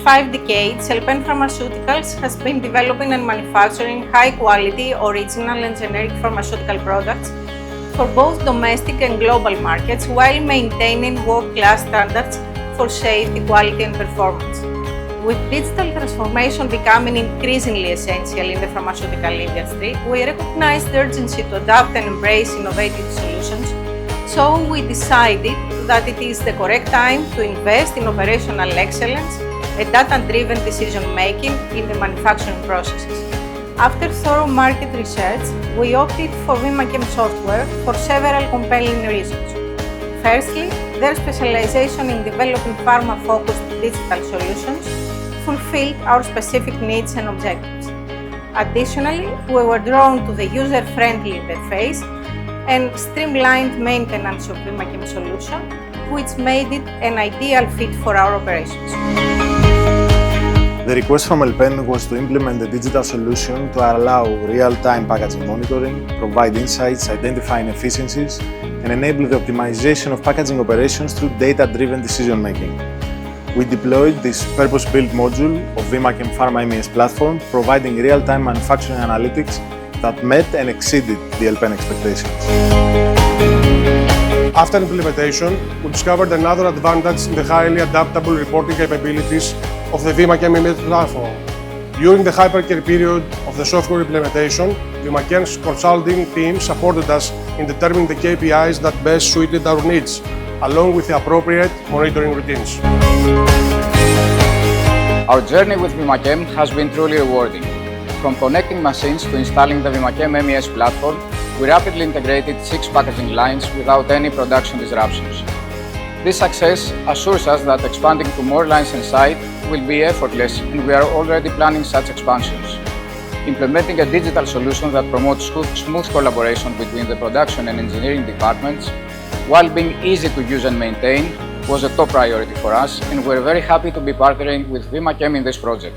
5 decades, Elpen Pharmaceuticals has been developing and manufacturing high-quality, original and generic pharmaceutical products for both domestic and global markets while maintaining world-class standards for safety, quality and performance. With digital transformation becoming increasingly essential in the pharmaceutical industry, we recognize the urgency to adopt and embrace innovative solutions, so we decided that it is the correct time to invest in operational excellence and data-driven decision-making in the manufacturing processes. After thorough market research, we opted for Vimachem software for several compelling reasons. Firstly, their specialization in developing pharma-focused digital solutions fulfilled our specific needs and objectives. Additionally, we were drawn to the user-friendly interface and streamlined maintenance of Vimachem solution, which made it an ideal fit for our operations. The request from Elpen was to implement a digital solution to allow real-time packaging monitoring, provide insights, identify inefficiencies, and enable the optimization of packaging operations through data-driven decision-making. We deployed this purpose-built module of Vimachem Pharma MES platform, providing real-time manufacturing analytics that met and exceeded the Elpen expectations. After implementation, we discovered another advantage in the highly adaptable reporting capabilities of the Vimachem MES platform. During the hypercare period of the software implementation, Vimachem's consulting team supported us in determining the KPIs that best suited our needs, along with the appropriate monitoring routines. Our journey with Vimachem has been truly rewarding. From connecting machines to installing the Vimachem MES platform, we rapidly integrated 6 packaging lines without any production disruptions. This success assures us that expanding to more lines in site will be effortless, and we are already planning such expansions. Implementing a digital solution that promotes smooth collaboration between the production and engineering departments, while being easy to use and maintain, was a top priority for us, and we're very happy to be partnering with Vimachem in this project.